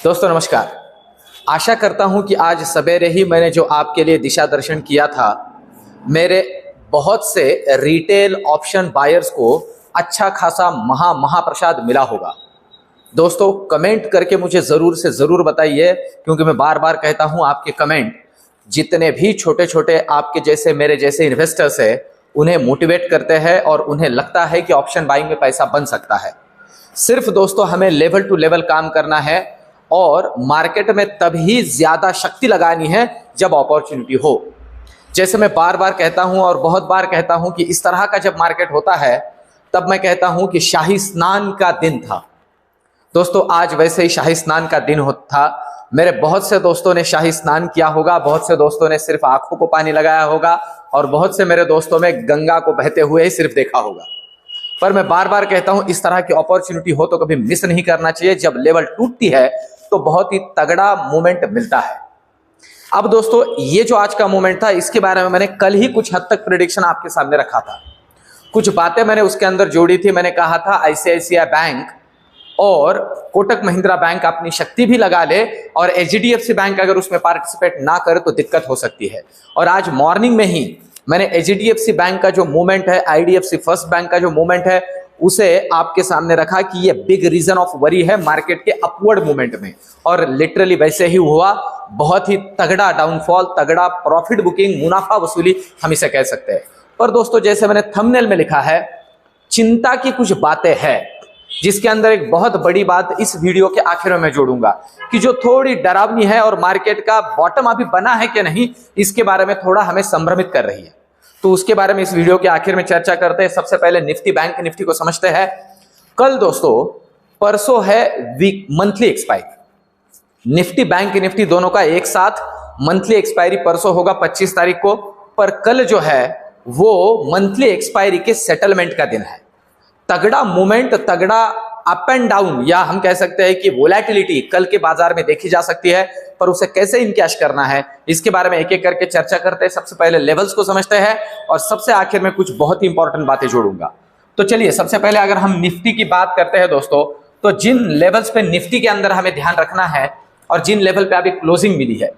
दोस्तों नमस्कार। आशा करता हूं कि आज सवेरे ही मैंने जो आपके लिए दिशा दर्शन किया था, मेरे बहुत से रिटेल ऑप्शन बायर्स को अच्छा खासा महाप्रसाद मिला होगा। दोस्तों कमेंट करके मुझे ज़रूर से ज़रूर बताइए, क्योंकि मैं बार बार कहता हूं आपके कमेंट जितने भी छोटे छोटे आपके जैसे मेरे जैसे इन्वेस्टर्स हैं उन्हें मोटिवेट करते हैं और उन्हें लगता है कि ऑप्शन बाइंग में पैसा बन सकता है। सिर्फ दोस्तों हमें लेवल टू लेवल काम करना है और मार्केट में तभी ज्यादा शक्ति लगानी है जब अपॉर्चुनिटी हो। जैसे मैं बार बार कहता हूं और बहुत बार कहता हूं कि इस तरह का जब मार्केट होता है तब मैं कहता हूं कि शाही स्नान का दिन था। दोस्तों आज वैसे ही शाही स्नान का दिन था। मेरे बहुत से दोस्तों ने शाही स्नान किया होगा, बहुत से दोस्तों ने सिर्फ आंखों को पानी लगाया होगा और बहुत से मेरे दोस्तों में गंगा को बहते हुए ही सिर्फ देखा होगा। पर मैं बार बार कहता हूं इस तरह की अपॉर्चुनिटी हो तो कभी मिस नहीं करना चाहिए। जब लेवल टूटती है तो बहुत ही तगड़ा मूवमेंट मिलता है। अब दोस्तों ये जो आज का मूवमेंट था इसके बारे में मैंने कल ही कुछ हद तक प्रेडिक्शन आपके सामने रखा था। कुछ बातें मैंने उसके अंदर जोड़ी थी। मैंने कहा था आईसीआईसीआई बैंक और कोटक महिंद्रा बैंक अपनी शक्ति भी लगा ले और एचडीएफसी बैंक अगर उसमें पार्टिसिपेट ना करे तो दिक्कत हो सकती है। और आज मॉर्निंग में ही मैंने एचडीएफसी बैंक का जो मूवमेंट है, आईडीएफसी फर्स्ट बैंक का जो मूवमेंट है, उसे आपके सामने रखा कि ये बिग रीजन ऑफ वरी है मार्केट के अपवर्ड मूवमेंट में। और लिटरली वैसे ही हुआ। बहुत ही तगड़ा डाउनफॉल, तगड़ा प्रॉफिट बुकिंग, मुनाफा वसूली हम इसे कह सकते हैं। पर दोस्तों जैसे मैंने थंबनेल में लिखा है, चिंता की कुछ बातें हैं, जिसके अंदर एक बहुत बड़ी बात इस वीडियो के आखिर में मैं जोड़ूंगा कि जो थोड़ी डरावनी है और मार्केट का बॉटम अभी बना है कि नहीं इसके बारे में थोड़ा हमें संभ्रमित कर रही है। तो उसके बारे में इस वीडियो के आखिर में चर्चा करते हैं। सबसे पहले निफ्टी बैंक निफ्टी को समझते हैं। कल दोस्तों परसों है week monthly expiry. Nifty bank Nifty दोनों का एक साथ मंथली एक्सपायरी परसों होगा 25 तारीख को। पर कल जो है वो मंथली एक्सपायरी के सेटलमेंट का दिन है। तगड़ा मूवमेंट, तगड़ा अप एंड डाउन, या हम कह सकते हैं कि वोलेटिलिटी कल के बाजार में देखी जा सकती है। पर उसे कैसे इनकैश करना है इसके बारे में एक एक करके चर्चा करते हैं। सबसे पहले लेवल्स को समझते हैं और सबसे आखिर में कुछ बहुत ही इंपॉर्टेंट बातें जोड़ूंगा। तो चलिए सबसे पहले अगर हम निफ्टी की बात करते हैं दोस्तों, तो जिन लेवल्स पे निफ्टी के अंदर हमें ध्यान रखना है और जिन लेवल पे अभी क्लोजिंग मिली है,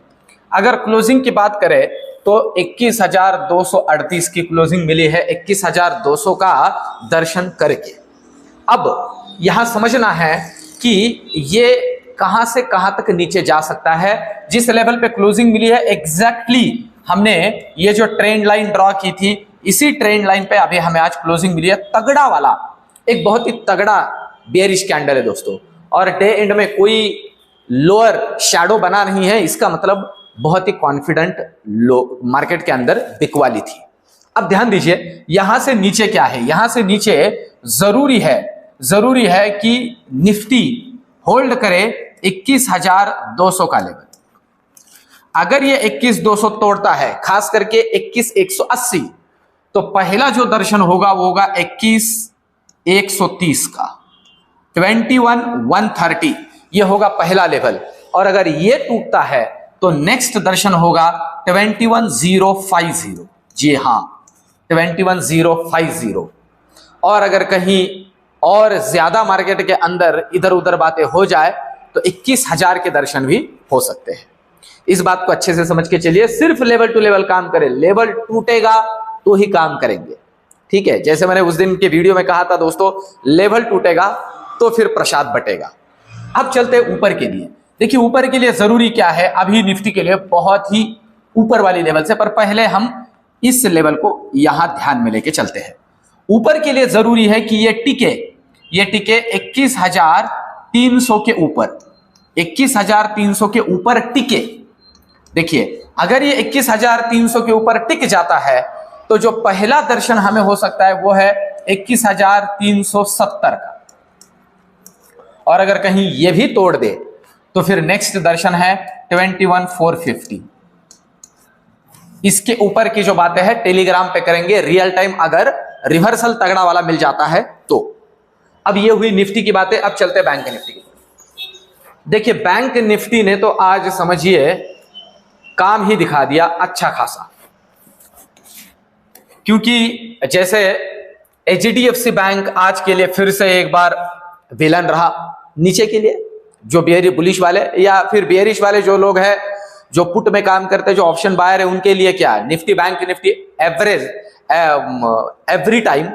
अगर क्लोजिंग की बात करें तो 21,238 की क्लोजिंग मिली है 21,200 का दर्शन करके। अब यहां समझना है कि ये कहां से कहां तक नीचे जा सकता है। जिस लेवल पे क्लोजिंग मिली है एग्जैक्टली हमने ये जो ट्रेंड लाइन ड्रॉ की थी, इसी ट्रेंड लाइन पे अभी हमें आज क्लोजिंग मिली है। तगड़ा वाला एक बहुत ही तगड़ा बेयरिश कैंडल है दोस्तों, और डे एंड में कोई लोअर शैडो बना नहीं है। इसका मतलब बहुत ही कॉन्फिडेंट लो मार्केट के अंदर बिकवाली थी। अब ध्यान दीजिए यहां से नीचे क्या है। यहां से नीचे जरूरी है कि निफ्टी होल्ड करे 21,200 का लेवल। अगर ये 21,200 तोड़ता है, खास करके 21,180, तो पहला जो दर्शन होगा वो होगा 21,130 का, 21,130 ये होगा पहला लेवल। और अगर ये टूटता है तो नेक्स्ट दर्शन होगा 21,050। जी हां 21,050। और अगर कहीं और ज्यादा मार्केट के अंदर इधर उधर बातें हो जाए तो 21,000 के दर्शन भी हो सकते हैं। इस बात को अच्छे से समझ के चलिए। सिर्फ लेवल टू लेवल काम करें, लेवल टूटेगा तो ही काम करेंगे। ठीक है, जैसे मैंने उस दिन के वीडियो में कहा था दोस्तों, लेवल टूटेगा तो फिर प्रसाद बटेगा। अब चलते हैं ऊपर के लिए। देखिए ऊपर के लिए जरूरी क्या है, अभी निफ्टी के लिए बहुत ही ऊपर वाली लेवल से, पर पहले हम इस लेवल को यहां ध्यान में लेके चलते हैं। ऊपर के लिए जरूरी है कि ये टिके 21,300 के ऊपर, 21,300 के ऊपर टिके। देखिए अगर ये 21,300 के ऊपर टिक जाता है तो जो पहला दर्शन हमें हो सकता है वो है 21,370 का। और अगर कहीं ये भी तोड़ दे तो फिर नेक्स्ट दर्शन है 21,450। इसके ऊपर की जो बातें हैं टेलीग्राम पे करेंगे रियल टाइम, अगर रिवर्सल तगड़ा वाला मिल जाता है तो। अब ये हुई निफ्टी की बातें। अब चलते हैं बैंक निफ्टी की। देखिए बैंक निफ्टी ने तो आज समझिए काम ही दिखा दिया अच्छा खासा, क्योंकि जैसे एचडीएफसी बैंक आज के लिए फिर से एक बार विलन रहा नीचे के लिए। जो बियरी बुलिश वाले या फिर बियरिश वाले जो लोग हैं जो पुट में काम करते हैं, जो ऑप्शन बायर है, उनके लिए क्या है, Nifty bank Nifty average every time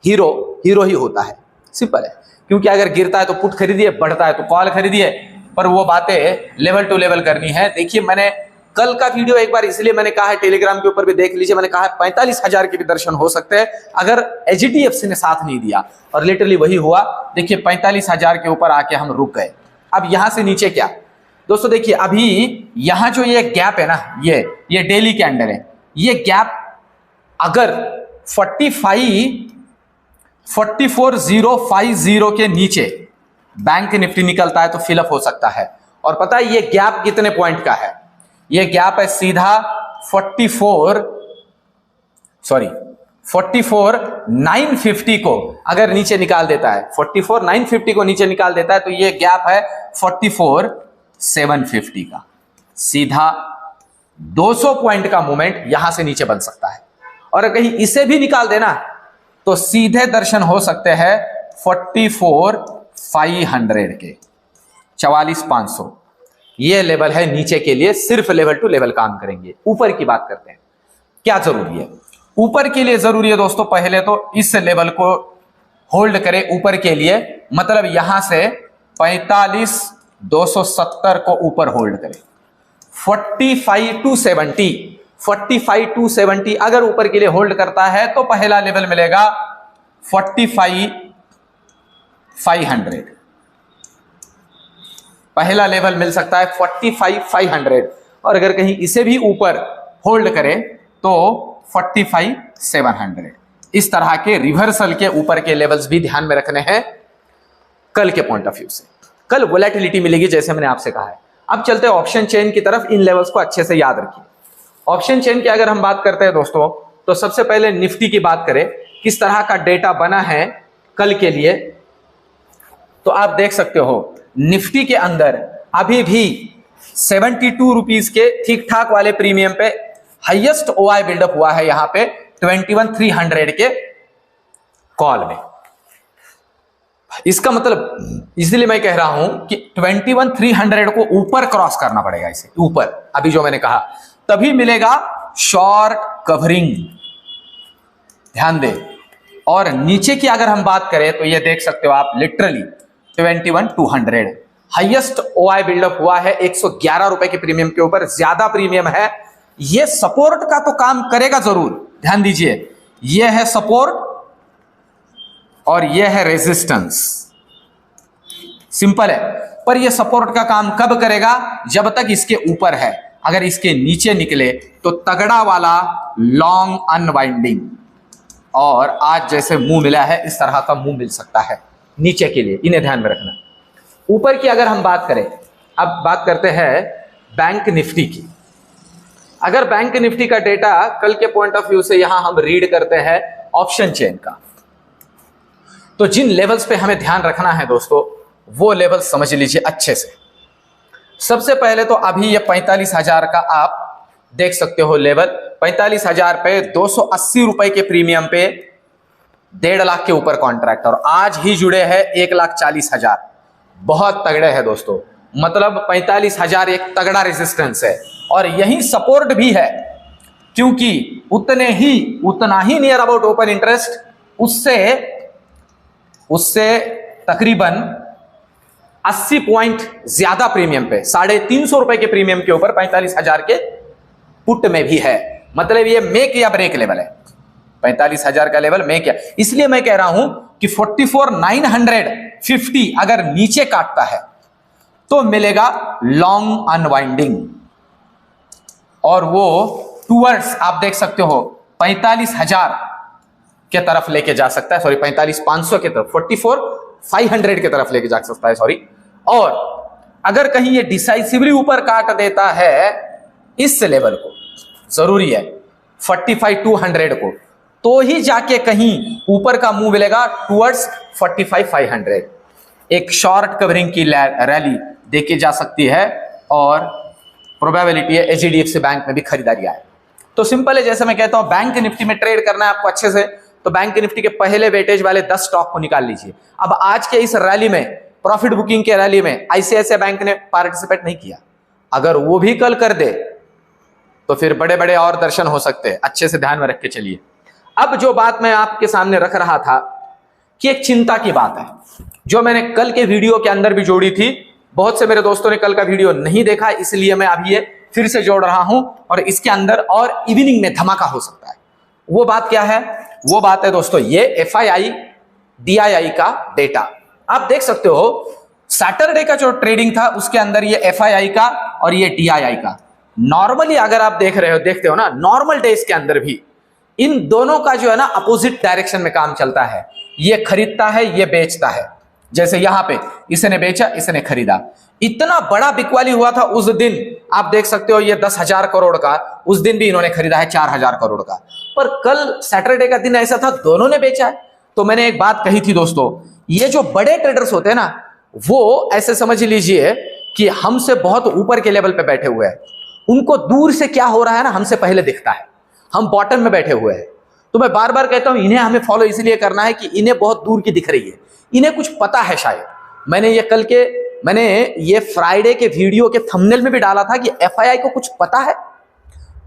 hero hero ही होता है। सिंपल है, क्योंकि अगर गिरता है तो पुट खरीदिए, बढ़ता है तो कॉल खरीदिए, पर वो बातें लेवल टू लेवल करनी है। देखिए मैंने कल का वीडियो एक बार इसलिए मैंने कहा है, टेलीग्राम के ऊपर भी देख लीजिए, मैंने कहा है 45,000 के भी दर्शन हो सकते हैं अगर HDFC ने साथ नहीं दिया, और लिटरली वही हुआ। देखिए 45,000 के ऊपर आके हम रुक गए। अब यहां से नीचे क्या दोस्तों, देखिए अभी यहां जो ये गैप है ना, ये डेली कैंडल है, ये गैप अगर 44,050 के नीचे बैंक निफ्टी निकलता है तो फिलअप हो सकता है। और पता है ये गैप कितने पॉइंट का है, ये गैप है सीधा 44,950 को अगर नीचे निकाल देता है, 44,950 को नीचे निकाल देता है तो ये गैप है 44,750 का। सीधा 200 पॉइंट का मूवमेंट यहां से नीचे बन सकता है। और कहीं इसे भी निकाल देना तो सीधे दर्शन हो सकते हैं 44,500 के, 44,500। ये लेवल है नीचे के लिए, सिर्फ लेवल टू लेवल काम करेंगे। ऊपर की बात करते हैं, क्या जरूरी है ऊपर के लिए? जरूरी है दोस्तों पहले तो इस लेवल को होल्ड करें ऊपर के लिए, मतलब यहां से 45,270 को ऊपर होल्ड करें। 45,270 अगर ऊपर के लिए होल्ड करता है तो पहला लेवल मिलेगा 45,500। पहला लेवल मिल सकता है 45,500, और अगर कहीं इसे भी ऊपर होल्ड करें तो 45,700। इस तरह के रिवर्सल के ऊपर के लेवल्स भी ध्यान में रखने हैं कल के पॉइंट ऑफ व्यू से। कल वोलेटिलिटी मिलेगी जैसे मैंने आपसे कहा है। अब चलते हैं ऑप्शन चेन की तरफ, इन लेवल्स को अच्छे से याद रखिए। ऑप्शन चेन की अगर हम बात करते हैं दोस्तों, तो सबसे पहले निफ्टी की बात करें, किस तरह का डेटा बना है कल के लिए, तो आप देख सकते हो निफ्टी के अंदर अभी भी 72 रुपीज के ठीक ठाक वाले प्रीमियम पे हाईएस्ट OI बिल्डअप हुआ है यहां पे 21,300 के कॉल में। इसका मतलब इसलिए मैं कह रहा हूं कि 21,300 को ऊपर क्रॉस करना पड़ेगा, इसे ऊपर अभी जो मैंने कहा, तभी मिलेगा शॉर्ट कवरिंग। ध्यान दे। और नीचे की अगर हम बात करें तो ये देख सकते हो आप, लिटरली 21,200 हाईएस्ट OI बिल्डअप हुआ है 111 रुपए के प्रीमियम के ऊपर, ज्यादा प्रीमियम है। ये सपोर्ट का तो काम करेगा जरूर, ध्यान दीजिए, ये है सपोर्ट और ये है रेजिस्टेंस। सिंपल है, पर ये सपोर्ट का काम कब करेगा? जब तक इसके ऊपर है। अगर इसके नीचे निकले तो तगड़ा वाला लॉन्ग अनवाइंडिंग, और आज जैसे मुंह मिला है इस तरह का मुंह मिल सकता है नीचे के लिए, इन्हें ध्यान में रखना। ऊपर की अगर हम बात करें, अब बात करते हैं बैंक निफ्टी की। अगर बैंक निफ्टी का डेटा कल के पॉइंट ऑफ व्यू से यहां हम रीड करते हैं ऑप्शन चेन का, तो जिन लेवल्स पे हमें ध्यान रखना है दोस्तों, वो लेवल समझ लीजिए अच्छे से। सबसे पहले तो अभी ये 45,000 का आप देख सकते हो लेवल, 45,000 पे 280 रुपए के प्रीमियम पे 1.5 लाख के ऊपर कॉन्ट्रैक्ट, और आज ही जुड़े हैं 1,40,000। बहुत तगड़े हैं दोस्तों, मतलब 45,000 एक तगड़ा रेजिस्टेंस है, और यही सपोर्ट भी है, क्योंकि उतना ही नियर अबाउट ओपन इंटरेस्ट उससे तकरीबन 80 पॉइंट ज्यादा प्रीमियम पे 350 रुपए के प्रीमियम के ऊपर 45,000 के पुट में भी है। मतलब ये मेक या ब्रेक लेवल है, 45,000 का लेवल मेक या। इसलिए मैं कह रहा हूं कि 44,950 अगर नीचे काटता है तो मिलेगा लॉन्ग अनवाइंडिंग, और वो टूवर्ड्स आप देख सकते हो 45,000 के तरफ लेके जा सकता है, सॉरी 45,500 के तरफ, 44,500 के तरफ लेके जा सकता है, सॉरी। और अगर कहीं ये डिसाइसिवली ऊपर काट देता है इस लेवल को, जरूरी है 45,200 को, तो ही जाके कहीं ऊपर का मुंह मिलेगा टूवर्ड्स 45,500। एक शॉर्ट कवरिंग की रैली देखी जा सकती है, और प्रोबेबिलिटी है HDFC बैंक में भी खरीदारी आए। तो सिंपल है, जैसे मैं कहता हूं बैंक निफ्टी में ट्रेड करना है आपको अच्छे से, तो बैंक निफ्टी के पहले वेटेज वाले 10 स्टॉक को निकाल लीजिए। अब आज के इस रैली में प्रॉफिट बुकिंग के रैली में आईसीआईसीआई बैंक ने पार्टिसिपेट नहीं किया। अगर वो भी कल कर दे तो फिर बड़े बड़े और दर्शन हो सकते हैं। अच्छे से ध्यान में रख के चलिए। अब जो बात मैं आपके सामने रख रहा था कि एक चिंता की बात है, जो मैंने कल के वीडियो के अंदर भी जोड़ी थी। बहुत से मेरे दोस्तों ने कल का वीडियो नहीं देखा, इसलिए मैं अभी ये फिर से जोड़ रहा हूं और इसके अंदर और इवनिंग में धमाका हो सकता है। वो बात क्या है? वो बात है दोस्तों ये एफआईआई डीआईआई का डेटा। आप देख सकते हो सैटरडे का जो ट्रेडिंग था उसके अंदर ये एफआईआई का और ये डीआईआई का। नॉर्मली अगर आप देखते हो ना, नॉर्मल डेज के अंदर भी इन दोनों का जो है ना अपोजिट डायरेक्शन में काम चलता है। ये खरीदता है, ये बेचता है। जैसे यहां पे इसने बेचा, इसने खरीदा। इतना बड़ा बिकवाली हुआ था उस दिन, आप देख सकते हो ये 10,000 करोड़ का, उस दिन भी इन्होंने खरीदा है 4,000 करोड़ का। पर कल सैटरडे का दिन ऐसा था दोनों ने बेचा है। तो मैंने एक बात कही थी दोस्तों, ये जो बड़े ट्रेडर्स होते हैं ना, वो ऐसे समझ लीजिए कि हमसे बहुत ऊपर के लेवल पे बैठे हुए हैं। उनको दूर से क्या हो रहा है ना हमसे पहले दिखता है। हम बॉटम में बैठे हुए हैं। तो मैं बार बार कहता हूं इन्हें हमें फॉलो इसलिए करना है कि इन्हें बहुत दूर की दिख रही है, इन्हें कुछ पता है शायद। मैंने ये फ्राइडे के वीडियो के थंबनेल में भी डाला था कि एफआईआई को कुछ पता है,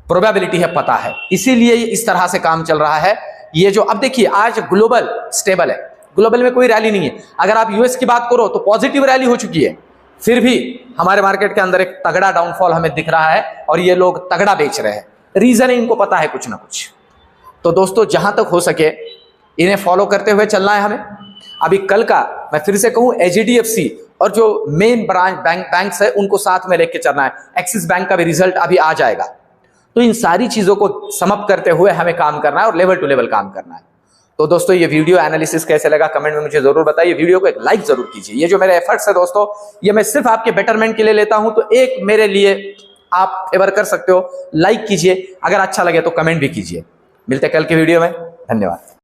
प्रोबेबिलिटी है, पता है, इसीलिए ये इस तरह से काम चल रहा है। ये जो अब देखिए आज ग्लोबल स्टेबल है, ग्लोबल में कोई रैली नहीं है। अगर आप यूएस की बात करो तो पॉजिटिव रैली हो चुकी है, फिर भी हमारे मार्केट के अंदर एक तगड़ा डाउनफॉल हमें दिख रहा है और ये लोग तगड़ा बेच रहे हैं। रीजन है, इनको पता है कुछ ना कुछ। तो दोस्तों जहां तक हो सके इन्हें फॉलो करते हुए चलना है हमें। अभी कल का मैं फिर से कहूं एचडीएफसी और जो मेन ब्रांच बैंक्स है उनको साथ में लेके चलना है। एक्सिस बैंक का भी रिजल्ट अभी आ जाएगा। तो इन सारी चीजों को समाप्त करते हुए हमें काम करना है और लेवल टू लेवल काम करना है। तो दोस्तों ये वीडियो एनालिसिस कैसे लगा कमेंट में मुझे जरूर बताइए। वीडियो को एक लाइक जरूर कीजिए। ये जो मेरे एफर्ट्स है दोस्तों, ये मैं सिर्फ आपके बेटरमेंट के लिए लेता हूं। तो एक मेरे लिए आप फेवर कर सकते हो, लाइक कीजिए। अगर अच्छा लगे तो कमेंट भी कीजिए। मिलते हैं कल के वीडियो में। धन्यवाद।